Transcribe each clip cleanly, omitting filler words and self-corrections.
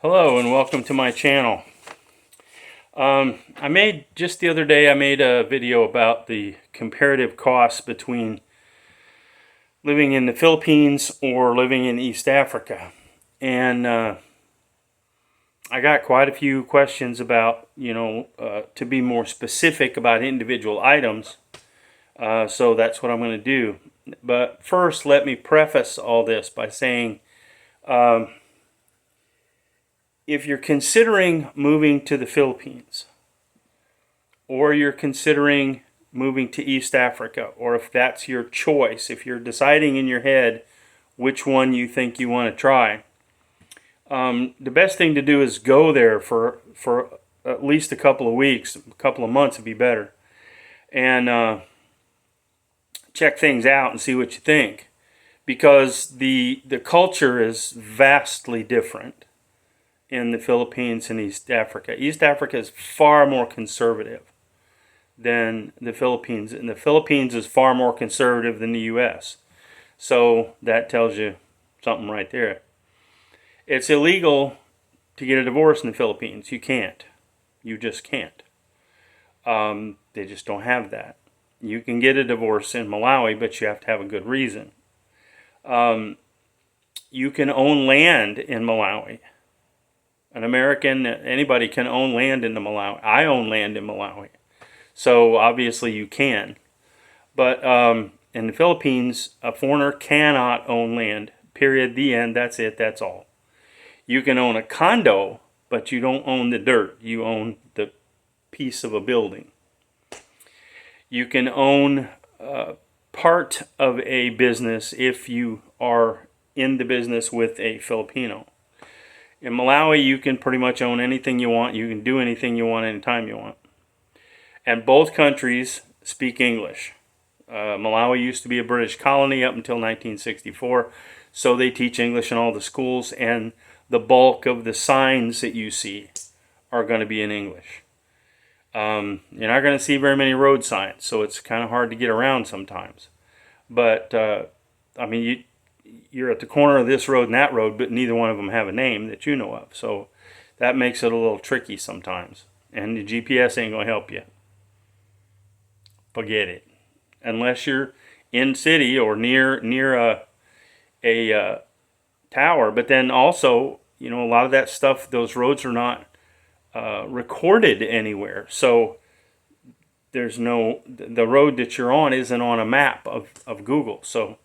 Hello and welcome to my channel. Just the other day I made a video about the comparative costs between living in the Philippines or living in East Africa. And I got quite a few questions about, to be more specific about individual items. So that's what I'm going to do. But first, let me preface all this by saying, if you're considering moving to the Philippines, or you're considering moving to East Africa, or if that's your choice, if you're deciding in your head which one you think you want to try, the best thing to do is go there for at least a couple of weeks, a couple of months would be better, and check things out and see what you think, because the culture is vastly different in the Philippines and East Africa. East Africa is far more conservative than the Philippines, and the Philippines is far more conservative than the U.S. So that tells you something right there. It's illegal to get a divorce in the Philippines. You can't. You just can't. They just don't have that. You can get a divorce in Malawi, but you have to have a good reason. You can own land in Malawi. An American, anybody can own land in Malawi. I own land in Malawi. So obviously you can. But in the Philippines, a foreigner cannot own land. Period. The end. That's it. That's all. You can own a condo, but you don't own the dirt. You own the piece of a building. You can own part of a business if you are in the business with a Filipino. In Malawi, you can pretty much own anything you want. You can do anything you want anytime you want. And both countries speak English. Malawi used to be a British colony up until 1964, so they teach English in all the schools, and the bulk of the signs that you see are going to be in English. You're not going to see very many road signs, so it's kind of hard to get around sometimes. But, you're at the corner of this road and that road, but neither one of them have a name that you know of. So that makes it a little tricky sometimes. And the GPS ain't going to help you. Forget it. Unless you're in city or near a tower. But then also, a lot of that stuff, those roads are not recorded anywhere. So there's the road that you're on isn't on a map of Google. So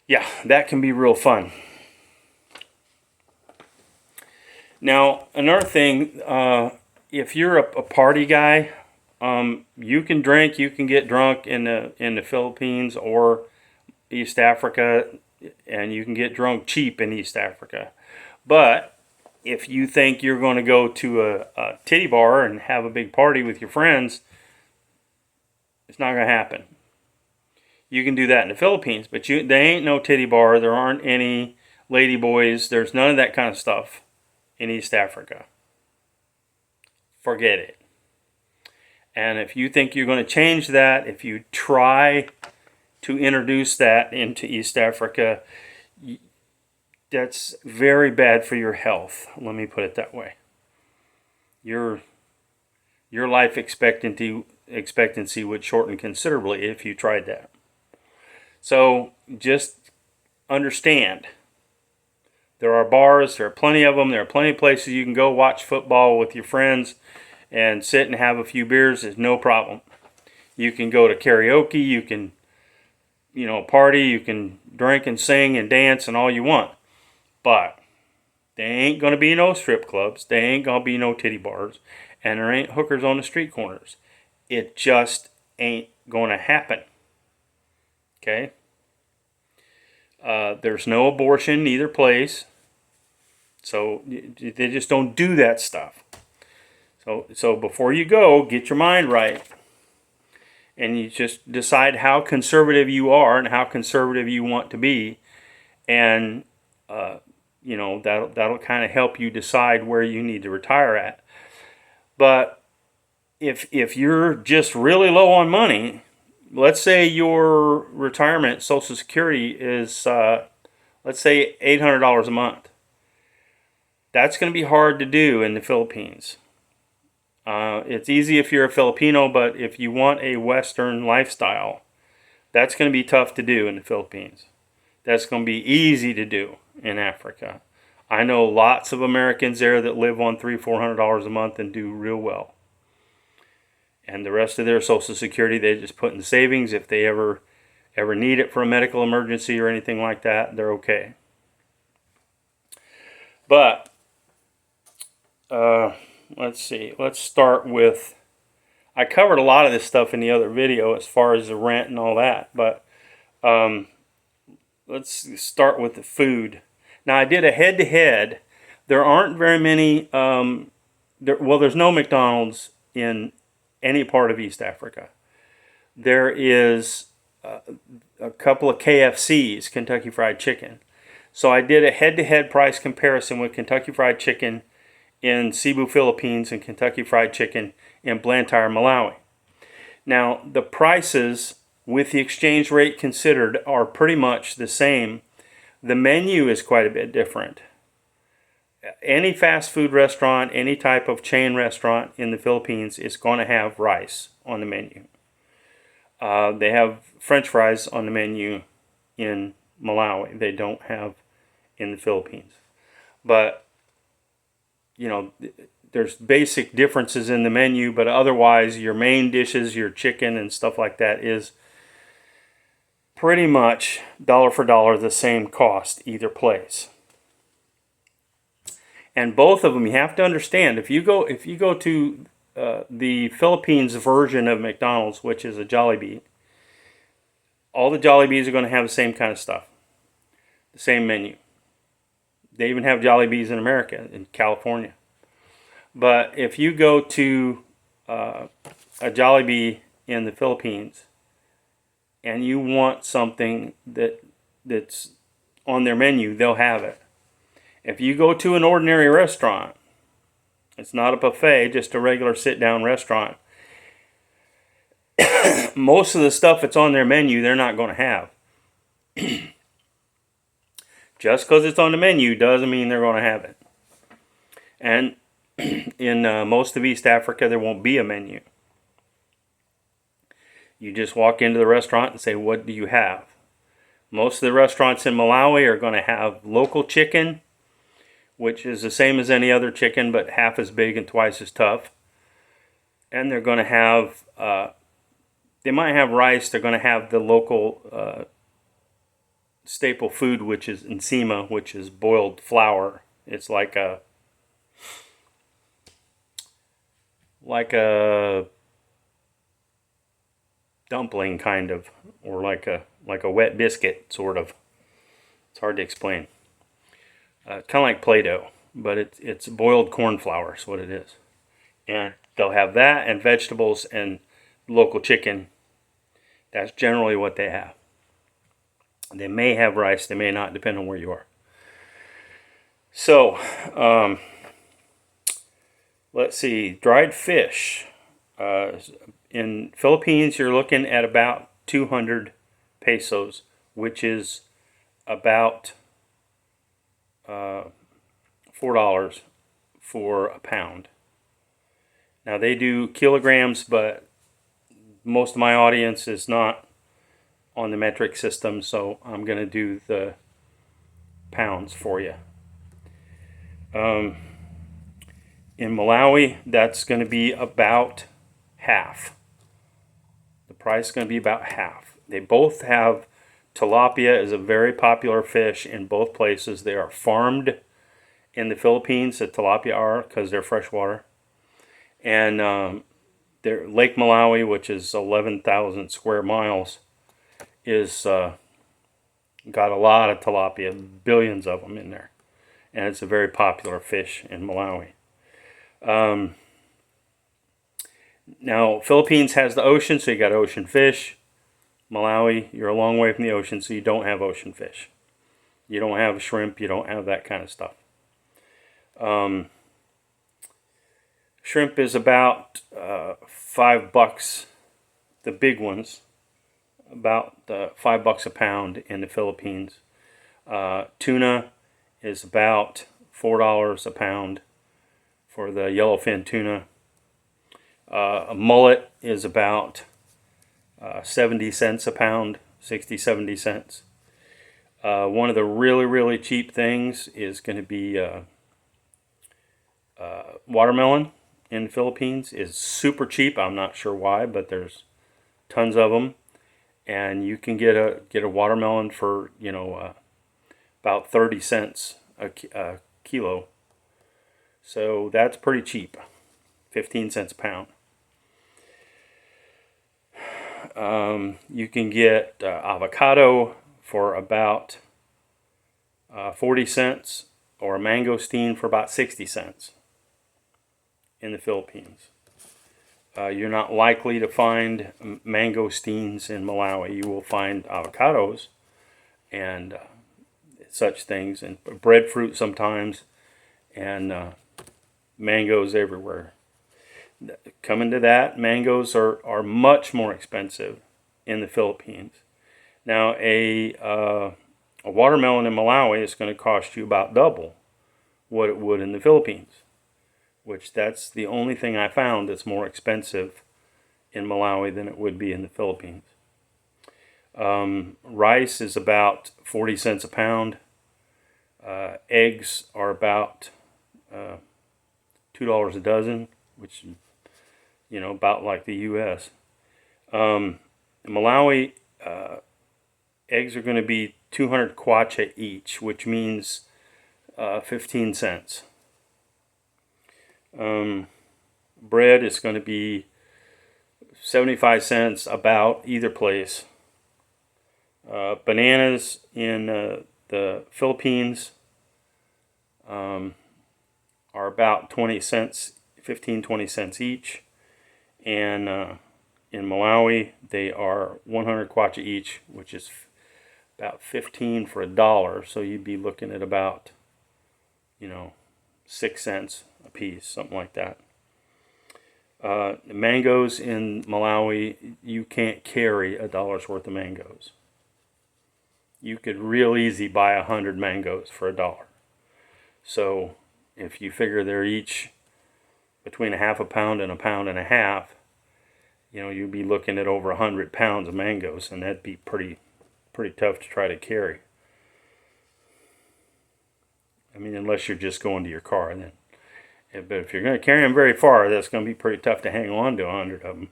yeah, that can be real fun. Now, another thing, if you're a party guy, you can drink, you can get drunk in the Philippines or East Africa, and you can get drunk cheap in East Africa. But if you think you're going to go to a titty bar and have a big party with your friends, it's not going to happen. You can do that in the Philippines, but there ain't no titty bar. There aren't any lady boys. There's none of that kind of stuff in East Africa. Forget it. And if you think you're going to change that, if you try to introduce that into East Africa, that's very bad for your health. Let me put it that way. Your life expectancy would shorten considerably if you tried that. So just understand, there are bars, there are plenty of them, there are plenty of places you can go watch football with your friends and sit and have a few beers. There's no problem. You can go to karaoke, you can, party, you can drink and sing and dance and all you want. But there ain't going to be no strip clubs, there ain't going to be no titty bars, and there ain't hookers on the street corners. It just ain't going to happen. Okay? There's no abortion in either place. So they just don't do that stuff. So before you go, get your mind right. And you just decide how conservative you are and how conservative you want to be. And, that'll kind of help you decide where you need to retire at. But if you're just really low on money, let's say your retirement Social Security is, let's say $800 a month. That's going to be hard to do in the Philippines. It's easy if you're a Filipino, but if you want a Western lifestyle, that's going to be tough to do in the Philippines. That's going to be easy to do in Africa. I know lots of Americans there that live on $300-400 a month and do real well. And the rest of their Social Security they just put in savings. If they ever need it for a medical emergency or anything like that, they're okay. But let's see. Let's start with, I covered a lot of this stuff in the other video as far as the rent and all that, but let's start with the food. Now, I did a head-to-head. There aren't very many, there's no McDonald's in any part of East Africa. There is a couple of KFCs, Kentucky Fried Chicken. So I did a head-to-head price comparison with Kentucky Fried Chicken in Cebu, Philippines, and Kentucky Fried Chicken in Blantyre, Malawi. Now, the prices, with the exchange rate considered, are pretty much the same. The menu is quite a bit different. Any fast food restaurant, any type of chain restaurant in the Philippines is going to have rice on the menu. They have French fries on the menu in Malawi. They don't have in the Philippines. But, you know, there's basic differences in the menu, but otherwise your main dishes, your chicken and stuff like that is pretty much dollar for dollar the same cost either place. And both of them, you have to understand, if you go to the Philippines version of McDonald's, which is a Jollibee, all the Jollibees are going to have the same kind of stuff, the same menu. They even have Jollibees in America, in California. But if you go to a Jollibee in the Philippines and you want something that's on their menu, they'll have it. If you go to an ordinary restaurant, it's not a buffet, just a regular sit-down restaurant, most of the stuff that's on their menu, they're not going to have. Just because it's on the menu doesn't mean they're going to have it. And in most of East Africa, there won't be a menu. You just walk into the restaurant and say, what do you have? Most of the restaurants in Malawi are going to have local chicken, which is the same as any other chicken, but half as big and twice as tough. And they're going to have, they might have rice. They're going to have the local staple food, which is nsima, which is boiled flour. It's like a dumpling kind of, or like a wet biscuit sort of. It's hard to explain. Kind of like Play-Doh, but it's boiled corn flour is what it is. And they'll have that and vegetables and local chicken. That's generally what they have. They may have rice, they may not, depending on where you are. So, let's see, dried fish. In Philippines, you're looking at about 200 pesos, which is about $4 for a pound. Now they do kilograms, but most of my audience is not on the metric system, so I'm going to do the pounds for you. In Malawi, that's going to be about half. The price is going to be about half. They both have, tilapia is a very popular fish in both places. They are farmed in the Philippines, the tilapia are, because they're freshwater. And Lake Malawi, which is 11,000 square miles, is got a lot of tilapia, billions of them in there. And it's a very popular fish in Malawi. Now, Philippines has the ocean, so you got ocean fish. Malawi, you're a long way from the ocean, so you don't have ocean fish. You don't have shrimp, you don't have that kind of stuff. Shrimp is about $5, the big ones, about $5 a pound in the Philippines. Tuna is about $4 a pound for the yellowfin tuna. A mullet is about 70 cents a pound, 60, 70 cents. One of the really cheap things is going to be watermelon in the Philippines. Is super cheap. I'm not sure why, but there's tons of them, and you can get a watermelon for about 30 cents a kilo. So that's pretty cheap. 15 cents a pound. You can get avocado for about 40 cents, or a mangosteen for about 60 cents in the Philippines. You're not likely to find mangosteens in Malawi. You will find avocados and such things, and breadfruit sometimes, and mangoes everywhere. Coming to that, mangoes are much more expensive in the Philippines. Now, a watermelon in Malawi is going to cost you about double what it would in the Philippines, which that's the only thing I found that's more expensive in Malawi than it would be in the Philippines. Rice is about 40 cents a pound. Eggs are about $2 a dozen, which about like the U.S. In Malawi, eggs are going to be 200 kwacha each, which means 15 cents. Bread is going to be 75 cents about either place. Bananas in the Philippines are about 20 cents, 15, 20 cents each. And in Malawi, they are 100 kwacha each, which is about 15 for $1. So you'd be looking at about, 6 cents a piece, something like that. Mangoes in Malawi, you can't carry $1's worth of mangoes. You could real easy buy 100 mangoes for $1. So if you figure they're each between a half a pound and a pound and a half, you'd be looking at over 100 pounds of mangoes, and that'd be pretty tough to try to carry. I mean, unless you're just going to your car, then. But if you're going to carry them very far, that's going to be pretty tough to hang on to 100 of them.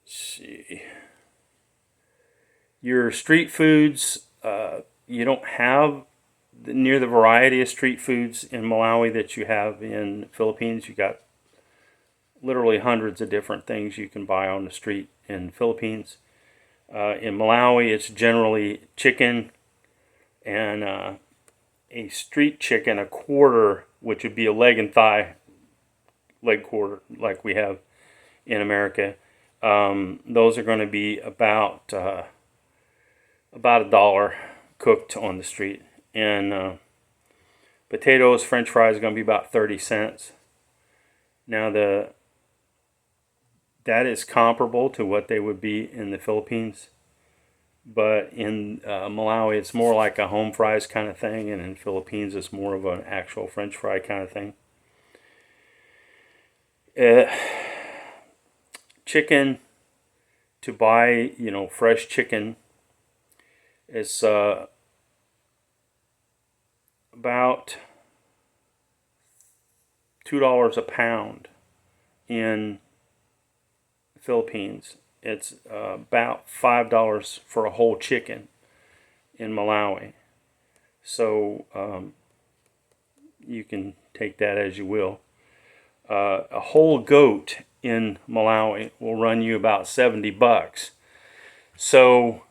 Let's see. Your street foods, you don't have near the variety of street foods in Malawi that you have in the Philippines. You got literally hundreds of different things you can buy on the street in the Philippines. In Malawi, it's generally chicken, and a street chicken, a quarter, which would be a leg and thigh, leg quarter, like we have in America. Those are going to be about $1 cooked on the street. And potatoes, French fries are going to be about 30 cents. Now that is comparable to what they would be in the Philippines, but in Malawi it's more like a home fries kind of thing, and in the Philippines it's more of an actual French fry kind of thing. Chicken, to buy fresh chicken, is about $2 a pound in the Philippines. It's about $5 for a whole chicken in Malawi. So you can take that as you will. A whole goat in Malawi will run you about $70. So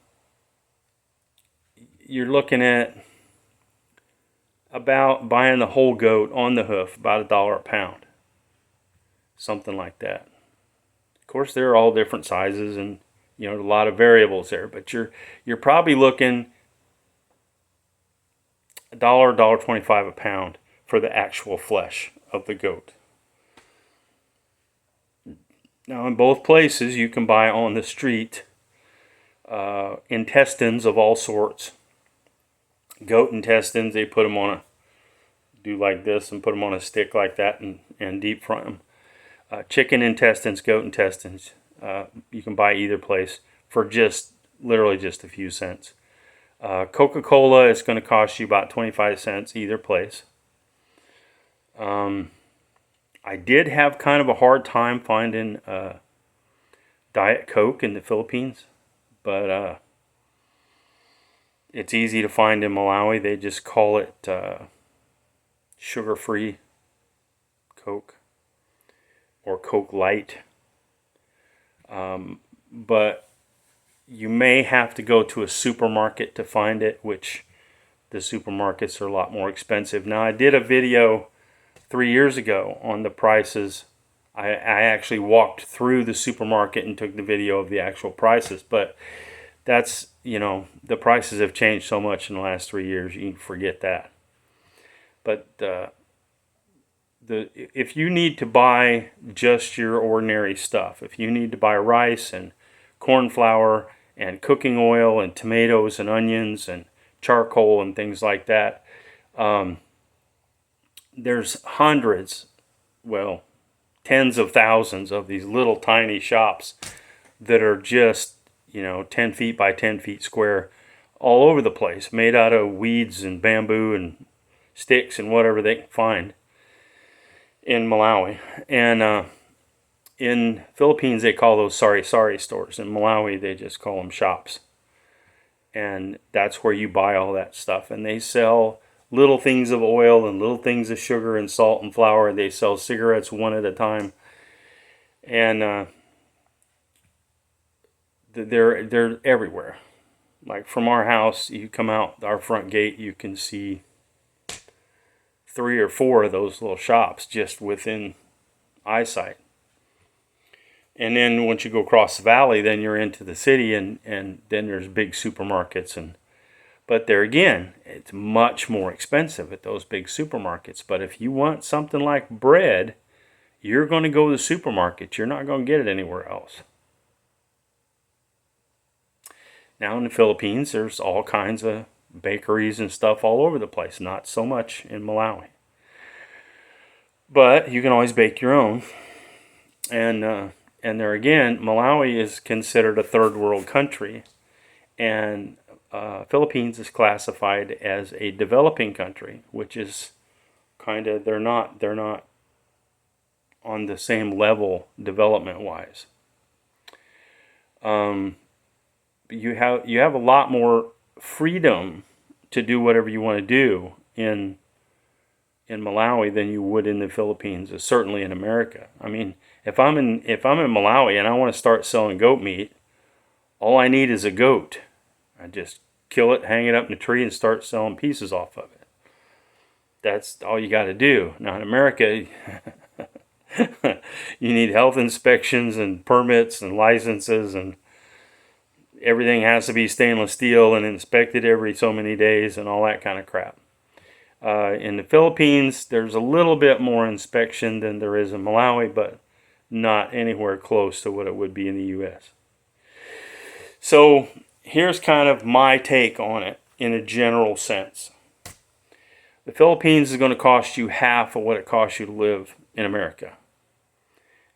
you're looking at about buying the whole goat on the hoof, about $1 a pound, something like that. Of course, they're all different sizes, and a lot of variables there, but you're probably looking $1, $1.25 a pound for the actual flesh of the goat. Now, in both places, you can buy on the street intestines of all sorts. Goat intestines, they put them on do like this and put them on a stick like that and deep fry them. Chicken intestines, goat intestines, you can buy either place for literally just a few cents. Coca-Cola is going to cost you about 25 cents either place. I did have kind of a hard time finding Diet Coke in the Philippines, but it's easy to find in Malawi. They just call it sugar-free Coke or Coke Light. But you may have to go to a supermarket to find it, which the supermarkets are a lot more expensive. Now, I did a video 3 years ago on the prices. I actually walked through the supermarket and took the video of the actual prices, but that's, the prices have changed so much in the last 3 years, you can forget that. But if you need to buy just your ordinary stuff, if you need to buy rice and corn flour and cooking oil and tomatoes and onions and charcoal and things like that, there's hundreds, tens of thousands of these little tiny shops that are just 10 feet by 10 feet square all over the place, made out of weeds and bamboo and sticks and whatever they can find in Malawi. And in Philippines they call those sari-sari stores. In Malawi they just call them shops. And that's where you buy all that stuff. And they sell little things of oil and little things of sugar and salt and flour. They sell cigarettes one at a time. And they're everywhere. Like from our house, you come out our front gate, you can see 3 or 4 of those little shops just within eyesight. And then once you go across the valley, then you're into the city, and then there's big supermarkets. But there again, it's much more expensive at those big supermarkets. But if you want something like bread, you're going to go to the supermarket. You're not going to get it anywhere else. Now in the Philippines, there's all kinds of bakeries and stuff all over the place. Not so much in Malawi. But you can always bake your own. And there again, Malawi is considered a third world country. And Philippines is classified as a developing country, which is kind of, they're not on the same level development-wise. You have a lot more freedom to do whatever you want to do in Malawi than you would in the Philippines, or certainly in America. I mean, if I'm in Malawi and I want to start selling goat meat, all I need is a goat. I just kill it, hang it up in a tree, and start selling pieces off of it. That's all you got to do. Now in America, you need health inspections and permits and licenses, and everything has to be stainless steel and inspected every so many days and all that kind of crap. In the Philippines, there's a little bit more inspection than there is in Malawi, but not anywhere close to what it would be in the U.S. So here's kind of my take on it in a general sense. The Philippines is going to cost you half of what it costs you to live in America.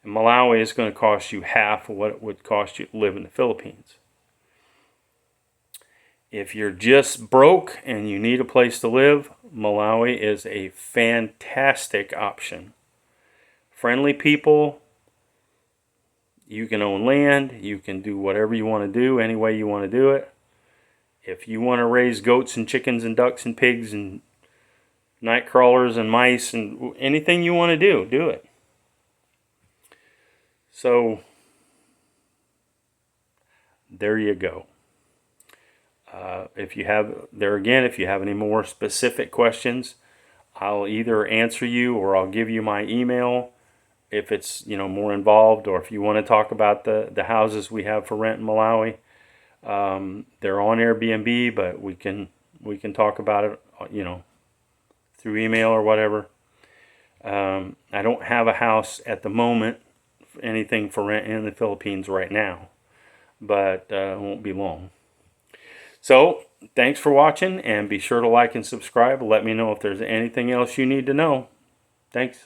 And Malawi is going to cost you half of what it would cost you to live in the Philippines. If you're just broke and you need a place to live, Malawi is a fantastic option. Friendly people, you can own land, you can do whatever you want to do, any way you want to do it. If you want to raise goats and chickens and ducks and pigs and night crawlers and mice and anything you want to do it. So, there you go. If you have any more specific questions, I'll either answer you or I'll give you my email if it's more involved, or if you want to talk about the houses we have for rent in Malawi. They're on Airbnb, but we can talk about it through email or whatever. I don't have a house at the moment, anything for rent in the Philippines right now, but it won't be long. So, thanks for watching, and be sure to like and subscribe. Let me know if there's anything else you need to know. Thanks.